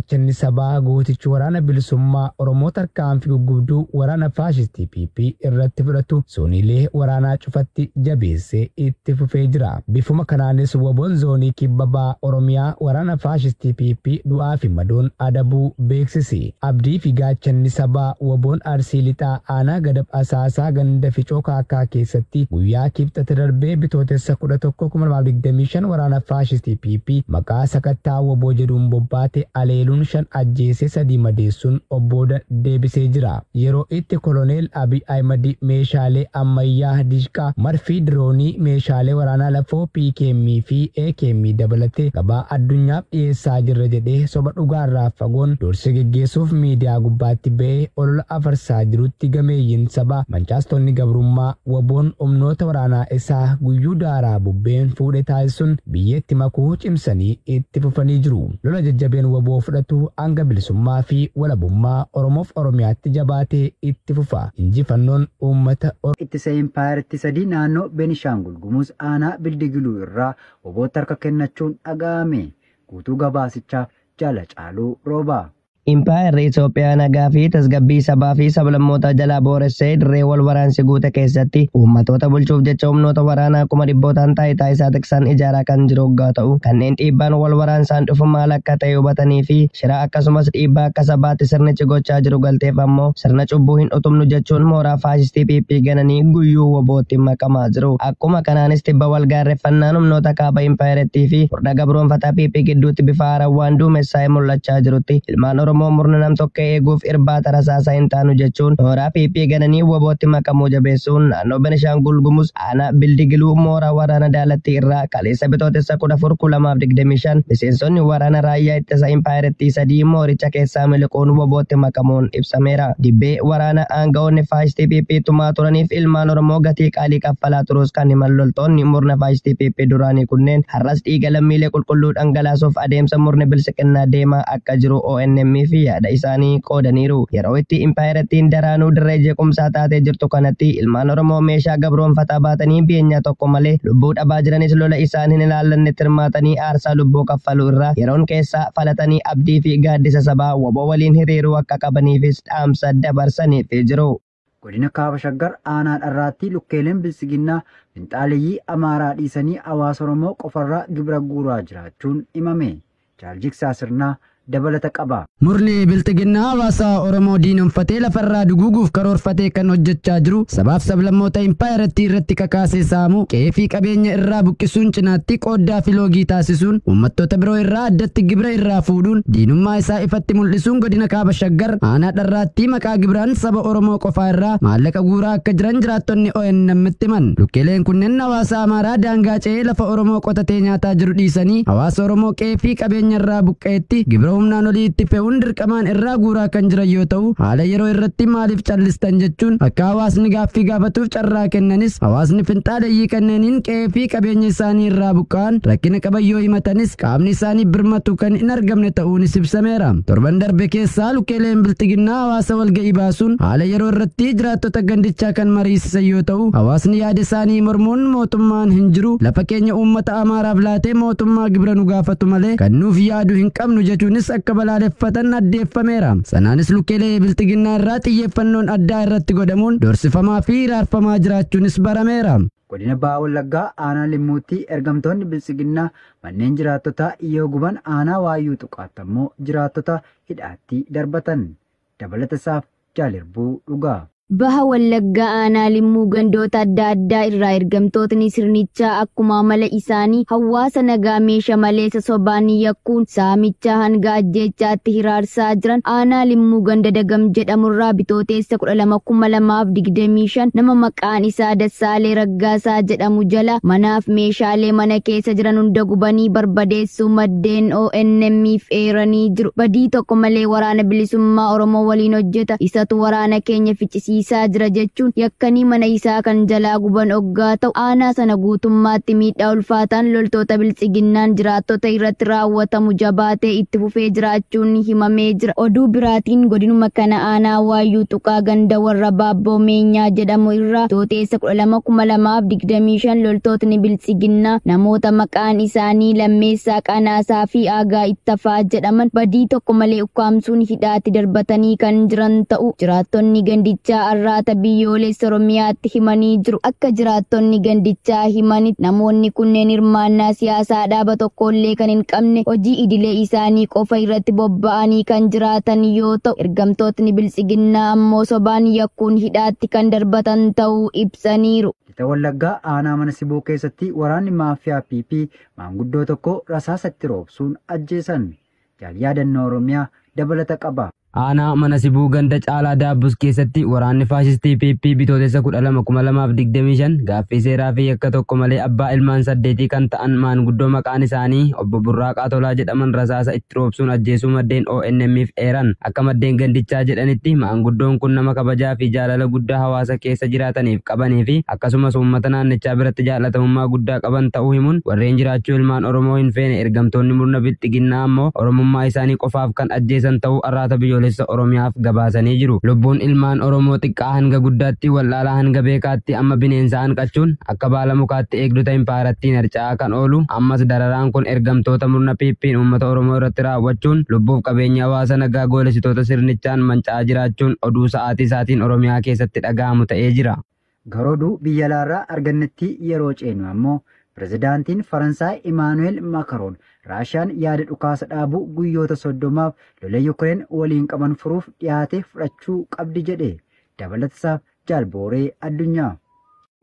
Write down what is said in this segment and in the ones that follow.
gaachanni sabaa gootichi waraana bilisummaa Oromoo tarkaanfii guggubduu waraana faashistii PP irratti fudhatu zooniilee waraanaa cufatti jabeessee itti fufee jira. Bifuma kanaanis waboon zoonii kibba bahaa Oromiyaa waraana faashistii PP du'aa fi madoon adabuu beeksise. Abdii fi gaachanni sabaa waboon Arsii Lixaa aanaa Gadab Asaasaa ganda Ficoo Kaakaa keessatti guyyaa kibxata darbee bitootessa 11/2025 waraana faashistii PP maqaa sakattaa waboo jedhuun bobbaate aleeluun 5 ajjeesee 3 madeessuun obbooda deebisee jira. Yeroo itti koloneel Abiy Ahmed meeshaalee ammayyaa dishqaa marfii diroonii meeshaalee waraanaa lafoo PKM fi AKM dabalatee gabaa addunyaaf dhiyeessaa jirra jedhee soba dhugaarraa fagoon dursa geggeessuuf miidiyaa gubbaatti ba'ee olola afarsaa jirutti gameeyyiin sabaa mancaastonni gabrummaa waboon humnoota waraanaa isaa guyyuu daaraa bubbeen fuudhe taasisuun biyyatti makuu cimsanii itti fufanii jiru. Lola jajjabeen waboo fudhatu hanga bilisummaa fi walabummaa Oromoof Oromiyaatti jabaatee itti fufa. Injifannoon uummata ittisa Impaayeritti sadii naannoo Beenishaangul Gumuz aanaa Bildigiluu irraa waboota harka kennachuun dhaga'ame. Guutuu gabaasichaaf Jaala Caaluu Roobaa. Impaayerri Itoophiyaa nagaa fi tasgabbii sabaa fi sablammoota jalaa booressee dirree wal waraansi guute keessatti uummatoota bulchuuf jecha humnoota waraanaa 100,000 taayitaa isaa tiksan ijaaraa kan jiru hoggaa ta'u kanneen dhiibbaan wal waraansaan dhufu maal akka ta'e hubatanii fi shira akkasumas dhiibbaa akka sabaatti sirnichi gochaa jiru galteef ammoo sirna cubbuu hin utumnu jechuun mooraa faashistii PP gananii guyyuu wabootti makamaa jiru. Akkuma kanaanis tibba wal gaarreeffannaan humnoota kaaba Impaayerettii fi furda gabroonfataa PP gidduutti bifa haarawaan duumessaa'ee mul'achaa jirutti ilmaan Oromoo murna nam tokko eeguuf irbaata rasaasaa hin taanu jechuun mooraa PP gananii wabootti makamuu jabeessuun naannoo Beenishaangul Gumuz aanaa Bildigiluu mooraa waraana Daalattii irraa kaleessa bitootessa 14/2025 miseensonni waraana raayyaa ittisa Impaayerettii sadii mooricha keessaa miliquun wabootti makamuun ibsameera. Dibbee waraana aangawoonni faashistii PP tumaa turaniif ilmaan Oromoo gatii qaalii kaffalaa turus kan himan loltoonni murna faashistii PP duraanii kunneen har'as dhiiga lammiilee qulqulluu dhangalaasuuf adeemsa murni bilisiqinnaa deemaa akka jiru ONM fi yaada isaanii qoodaniiru. Yeroo itti Impaayerettiin daraanuu dirree jeequmsaa taatee jirtu kanatti ilmaan Oromoo meeshaa gabroonfataa baatanii biyyaa tokko malee lubbuu dhabaa jiranis lola isaan hin ilaallannetti hirmaatanii aarsaa lubbuu kaffaluu irraa yeroon keessaa falatanii abdii fi gaaddisa sabaa waboo waliin hiriiruu akka qabaniifis dhaamsa dabarsaniif jiru. Godina Kaaba Shaggar aanaa dharraatti lukkeeleen bilisiginnaa finxaaleeyyii Amaaraa dhiisanii hawaasa Oromoo qofarraa gibira guuraa jiraachuun himame. Jaaljiksaa sirnaa dabalata qaba. Murni biltiginnaa hawaasa Oromoo diinonfatee lafarraa duguuguuf karoorfatee kan hojjechaa jiru sabaaf sablammoota Impaayerettii irratti kakaasee saamuu qe'ee fi qabeenya irraa buqqisuun cinaatti qooddaa fi loogii taasisuun uummattoota biroo irraa addatti gibira irraa fuudhuun diinummaa isaa ifatti mul'isuun godina Kaaba Shaggar aanaa dharraatti maqaa gibiraan saba Oromoo qofaa irraa maallaqa guuraa akka jiran jiraattonni ONM itti himan. Lukkeeleen kunneen hawaasa Amaaraa daangaa ce'ee lafa Oromoo qotatee nyaataa jiru dhiisanii hawaasa Oromoo qe'ee fi qabeenya irraa buqqeetti gibira humnaan olii itti fe'uun dirqamaan irraa guuraa kan jiran yoo ta'u haala yeroo irratti maaliif callistan jechuun akka hawaasni gaaffii gaafatuuf carraa kennanis hawaasni finxaaleeyyii kanneeniin qe'ee fi qabeenya isaanii irraa buqqa'an rakkina qaban yoo himatanis qaamni isaanii birmatu kan hin argamne ta'uunis ibsameera. Torban darbe keessaa lukkeeleen biltiginnaa hawaasa walga'ii baasuun haala yeroo irratti jiraattota gandichaa kan mariisisan yoo ta'u hawaasni yaada isaanii mormuun mootummaan hin jiru lafa keenya uummata Amaaraaf laatee mootummaa gibira nu gaafatu malee kan nuuf yaadu hin qabnu jechuunis akka balaaleffatan addeeffameera. Sanaanis lukkeelee biltiginnaa irraa xiyyeeffannoon addaa irratti godhamuun doorsifamaa fi hiraarfamaa jiraachuunis barameera. Godina Bahaa Wallaggaa aanaa Limmuutti ergamtoonni bilisiginnaa manneen jiraattotaa iyyoo guban aanaa Waayyuu Xuqaatti ammoo jiraattota hidhaatti darbatan. Dabalata isaaf Jaalirbuu Dhugaa. Baha Wallaggaa aanaa Limmuu gandoota adda addaa irraa ergamtootni sirnichaa akkuma amala isaanii hawaasa nagaa meeshaa malee sobaan yakkuun saamichaa hanga ajjeechaatti hiraarsaa jiran aanaa Limmuu ganda Dagam jedhamurraa bitooteessa 12/2025 nama maqaan isaa Dassaalee Raggaasaa jedhamu jala manaaf meeshaalee mana keessa jiran hunda gubanii barbadeessuu maddeen ONM'if eeranii jiru. Badii tokko malee waraana bilisummaa Oromoo waliin hojjeta. Isatu waraana keenya ficcisi dhiisaa jira jechuun yakkanii mana isaa kan jalaa guban oggaa ta'u aanaa sana guutummaatti miidhaa ulfaataan loltoota biltsiginnaan jiraattota irratti raawwatamu jabaatee itti fufee jiraachuun himamee jira. Oduu biraatiin godinuma kana aanaa Waayyuu Tuqaa ganda warra Baabboo Meenyaa jedhamu irraa Tooteessa 12/2025 loltootni biltsiginnaa namoota maqaan isaanii Lammeessaa Qanaasaa fi Aagaa Ittafaa jedhaman badii tokko malee ukkaamsuun hidhaatti darbatanii kan jiran ta'u jiraattonni gandichaa arraata biyyoolessa Oromiyaatti himanii jiru. Akka jiraattonni gandichaa himanitti namoonni kunneen hirmaannaa siyaasaa dhaaba tokkollee kan hin qabne hojii idilee isaanii qofa irratti bobba'anii kan jiraatan yoo ta'u ergamtootni biltsiginnaa ammoo sobaan yakkuun hidhaatti kan darbatan ta'uu ibsaniiru. Lixa Wallaggaa aanaa mana Siboo keessatti waraanni maafiyaa PP maanguddoo tokko rasaasatti roobsuun ajjeesan. Jaal yaadannoo Oromiyaa dabalata qaba. Aanaa mana Sibuu ganda Caalaa Daabbus keessatti waraanni faashistii PP Bitootessa 12/2025 gaaffii seeraa fi yakka tokko malee abbaa ilmaan 8 kan ta'an maanguddoo maqaan isaanii obbo Burraaqaa Tolaa jedhaman rasaasa itti roobsuun ajjeesuu maddeen ONM'if eeran. Akka maddeen gandichaa jedhanitti maanguddoon kun nama kabajaa fi jaalala guddaa hawaasa keessa jiraataniif qabanii fi akkasumas uummata naannichaa biratti jaalatamummaa guddaa qaban ta'uu himuun warreen jiraachuu ilmaan Oromoo hin feene ergamtoonni murna biltsiginnaa ammoo Oromummaa isaanii qofaaf kan ajjeesan ta'uu arraata biyyoolessa Oromiyaaf gabaasanii jiru. Lubbuun ilmaan Oromoo xiqqaa hanga guddaatti wallaalaa hanga beekaatti amma bineensa hanqachuun akka baala mukaatti eegdota impaarattiin harca'aa kan oolu ammas dararaan kun ergamtoota murna PP'n uummata Oromoo irratti raawwachuun lubbuuf qabeenya hawaasa nagaa goolessitoota sirnichaan manca'aa jiraachuun oduu sa'aatii isaatiin Oromiyaa keessatti dhaga'amu ta'ee jira. Garooduu biyya alaarraa argannetti yeroo ceenu ammoo Pirezidaantiin Faransaay Imaanu'eel Maakaroon Raashiyaan yaada dhukaasa dhaabuu guyyoota 30 lola Yuukireen waliin qaban furuuf dhiyaatee fudhachuu qabdi jedhe. Dabalatasaaf Jaalbooree Addunyaa.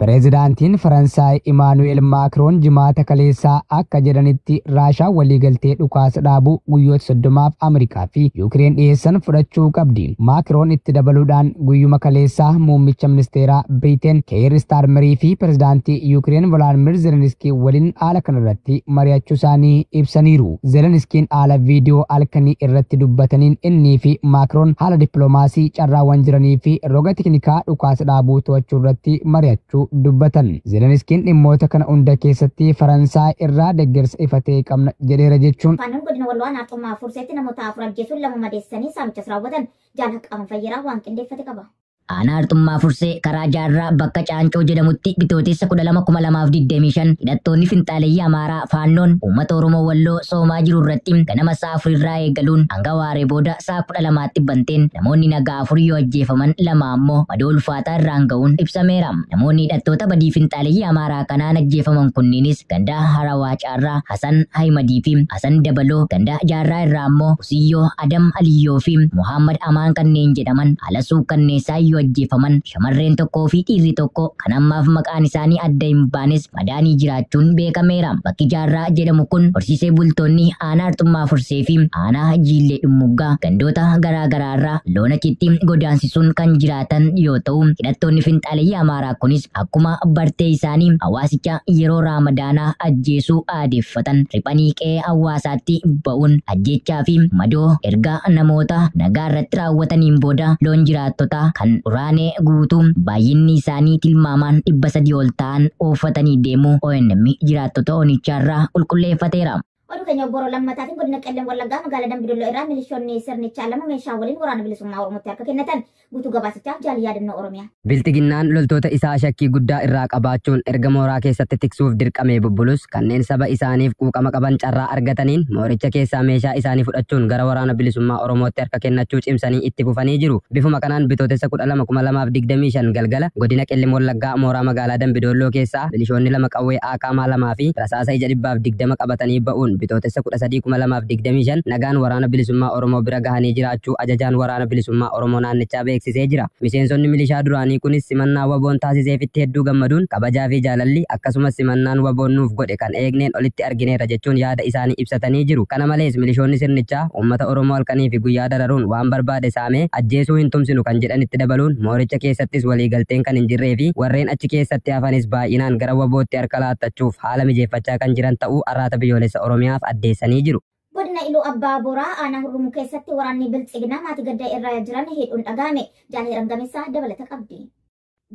Pireezidaantiin Faransaay Imaanu'eel Maakiroon jimaata kaleessaa akka jedhanitti Raashaa waliigaltee dhukaasa dhaabuu guyyoota 30f Ameerikaa fi Yuukireen dhiyeessan fudhachuu qabdi. Maakiroon itti dabaluudhaan guyyuma kaleessaa muummicha ministeeraa Biriteen Keir Staarmerii fi pireezidaantii Yuukireen Volodimir Zelenskii waliin haala kanarratti mari'achuu isaanii ibsaniiru. Zelenskiin haala viidiyoo halkanii irratti dubbataniin innii fi Maakiroon haala dippiloomaasii carraawwan jiranii fi roga teknikaa dhukaasa dhaabuu to'achuu irratti mari'achuu dubbatan. Zelenskiin dhimmoota kana hunda keessatti Faransaay irraa deeggarsa ifatee qabna jedheera jechuun. Faannoon godina Walloo Anaartummaa Furseetti namoota 4 ajjeesuun 2 madeessanii saamichas raawwatan jaal Haqqaama Fayyeraa waan qindeeffate qaba. Aanaa Artummaa Fursee karaa jaarraa bakka Caancoo jedhamutti Bitootessa 12/2025 hidhattoonni finxaaleyyii Amaaraa Faannoon uummata Oromoo Walloo soomaa jiru irratti ganama sa'a 4 irraa eegaluun hanga waaree booda sa'a 12tti banteen namoonni nagaa 4 yoo ajjeefaman 2 ammoo madoo ulfaataa irraan ga'uun ibsameera. Namoonni hidhattoota badii finxaaleyyii Amaaraa kanaan ajjeefaman kunniinis gandaa Harawaa Caarraa Hasan Hayimadii fi Hasan Dabaloo gandaa jaarraa irraa ammoo Usiyyoo Adam Aliyyoo fi Muhammad Amaan kanneen jedhaman Alasuu Kanneessaa yoo ajjeefaman shamarreen tokkoo fi dhiirri tokko kan ammaaf maqaan isaanii adda hin baanes madaanii jiraachuun beekameera. Bakki jaarraa jedhamu kun horsiisee bultoonni aanaa Artummaa Fursee fi aanaa Jiillee Dhummuggaa gandoota garaagaraa irraa loon achitti godaansisuun kan jiraatan yoo ta'u hidhattoonni finxaaleyyii Amaaraa kunis akkuma bartee isaanii hawaasicha yeroo Raamadaanaa ajjeesuu aadeeffatan riphanii qe'ee hawaasaatti ba'uun ajjechaa fi madoo erga namoota nagaa irratti raawwataniin booda loon jiraattota kan Uraanee guutuu baay'inni isaanii tilmaamaan 300 ol ta'an oofatanii deemuu ONM jiraattota onicharraa qulqulleeffateera. Oduu keenya obboroo lammataatiin godina Qellem Wallaggaa magaalaa Dambidolloo irraa milishoonni sirnichaa 2 meeshaa waliin waraana bilisummaa Oromootti harka kennatan guutuu gabaasichaaf jaal yaadannoo Oromiyaa. Biltiginnaan loltoota isaa shakkii guddaa irraa qabaachuun erga mooraa keessatti tiksuuf dirqamee bubbulus kanneen saba isaaniif quuqama qaban carraa argataniin mooricha keessaa meeshaa isaanii fudhachuun gara waraana bilisummaa Oromootti harka kennachuu cimsanii itti fufanii jiru. Bifuma kanaan Bitootessa 12/2025 galgala godina Qellem Wallaggaa mooraa magaalaa Dambidolloo keessaa milishoonni 2 qawwee Aakaamaa 2 fi rasaasa ija 120 qabatanii ba'uun Bitootessa 13/2025 nagaan waraana bilisummaa Oromoo bira gahanii jiraachuu ajajaan waraana bilisummaa Oromoo naannichaa beeksisee jira. Miseensonni milishaa duraanii kunis simannaa waboon taasiseefitti hedduu gammaduun kabajaa fi jaalalli akkasumas simannaan waboon nuuf godhe kan eegneen olitti argineera jechuun yaada isaanii ibsatanii jiru. Kana malees milishoonni sirnichaa uummata Oromoo halkanii fi guyyaa dararuun waan barbaade saamee ajjeesuu hin tumsinu kan jedhanitti dabaluun mooricha keessattis waliigalteen kan hin jirree fi warreen achi keessatti hafanis baay'inaan gara wabootti harka laattachuuf haala mijeeffachaa kan jiran ta'uu arraata biyyoolessa Oromiyaa addeessanii jiru. Godina Godina Iluu Abbaa Boraa aanaa Hurrumuu keessatti waraanni Biltsiginaa maatii gaddaa irraa jiran hidhuun dhagahame. Jaalii Rangameessaa dabalata qabdi.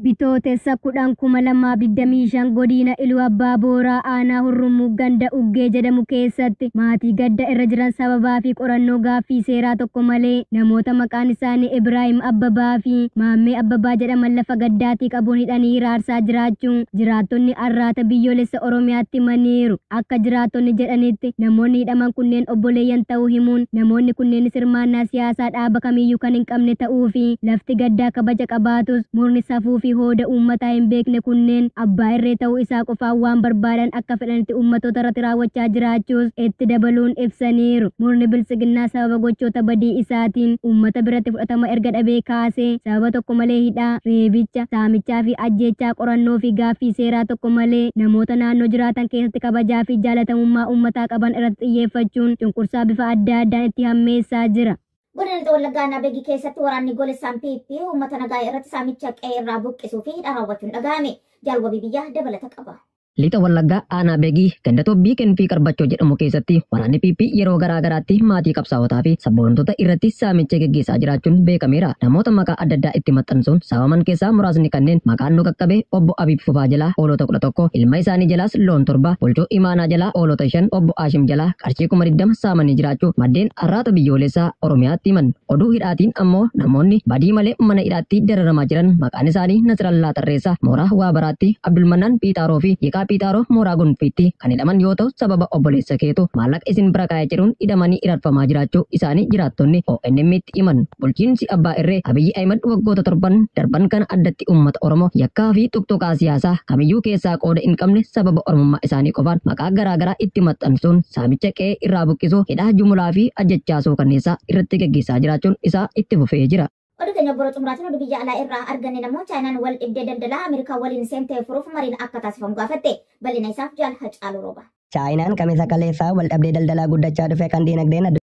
Bitootessa 2025 godina Iluu Abbaa Boraa aanaa Hurrumuu ganda Uggee jedhamu keessatti maatii gadda irra jiran sababaa fi qorannoo gaaffii seeraa tokko malee namoota maqaan isaanii Ibraahim Abbabaa fi Maammee Abbabaa jedhaman lafa gaddaatii qabuun hidhanii hiraarsaa jiraachuun jiraattonni arraata biyyoolessa Oromiyaatti himaniiru. Akka jiraattonni jedhanitti namoonni hidhaman kunneen obboleeyyan ta'uu himuun namoonni kunneen hirmaannaa siyaasaa dhaaba kamiyyuu kan hin qabne ta'uu fi lafti gaddaa kabaja qabaatus murni safuu fi hooda uummataa hin beekne kunneen abbaa irree ta'uu isaa qofaan waan barbaadan akka fedhanitti uummattoota irratti raawwachaa jiraachuus itti dabaluun ibsaniiru. Murni Biltsiginnaa sababa gochoota badii isaatiin uummata biratti fudhatama erga dhabee kaasee sababa tokko malee hidhaa, reebicha, saamichaa fi ajjeechaa qorannoo fi gaaffii seeraa tokko malee namoota naannoo jiraatan keessatti kabajaa fi jaalatamummaa uummataa qaban irratti xiyyeeffachuun cunqursaa bifa adda addaan itti hammeessaa jira. Godina Wallaggaa Nabegi keessatti waraanni Goolessaan PP uummata nagaa irratti saamicha qe'ee irraa buqqisuu fi hidhaa raawwachuun dhagahame. Jaalwabii biyyaa dabalata qaba. Lixa Wallaggaa aanaa Begii ganda Tobbii Kenfii Qarbachoo jedhamu keessatti waraanni PP yeroo garaa garaatti maatii qabsaa'otaa fi sabboontota irratti saamicha gaggeessaa jiraachuun beekameera. Namoota maqaa adda addaa itti maxxansuun saamaman keessaa muraasni kanneen maqaan nu qaqqabe obbo Abiib Fufaa jalaa hoolota 11, ilma isaanii jalaas loon 7, bulchoo imaanaa jalaa hoolota 5, obbo Aashim jalaa qarshii 20 saamanii jiraachuu maddeen arraata biyyoolessaa Oromiyaatti himan. Oduu hidhaatiin ammoo namoonni badii malee mana hidhaatti dararamaa jiran maqaan isaanii Nasrallaa Tarreessaa, Mooraa Waabaraatti, Abdulmannaan Piixaaroo fi Yeqaa Piixaaroo Mooraa Gonfiitti kan hidhaman yoo ta'u sababa obboleessa keetu maallaqa isin bira kaa'ee jedhuun hidhamanii hiraarfamaa jiraachuu isaanii jiraattonni ONM'tti himan. Bulchiinsi Abbaa Irree Abiyyi Ahimad waggoota 7 darban kana addatti uummata Oromoo yakkaa fi tuqtuqaa siyaasaa kamiyyuu keessaa qooda hin qabne sababa Oromummaa isaanii qofaan maqaa garaa garaa itti maxxansuun saamicha qe'ee irraa buqqisuu, hidhaa jumlaa fi ajjechaasuu kanneessaa irratti gaggeessaa jiraachuun isaa itti fufee jira. Oduu keenya bora xumuraatiin oduu biyya alaa irraa arganne namoo Chaayinaan wal dhibdee daldalaa Ameerikaa waliin seentee furuuf mariin akka taasifamu gaafatte bal'ina isaaf Jaal Hacaaluu Rooba. Chaayinaan kamisa kaleessaa wal dhabdee daldalaa guddachaa dhufe kan diinagdeen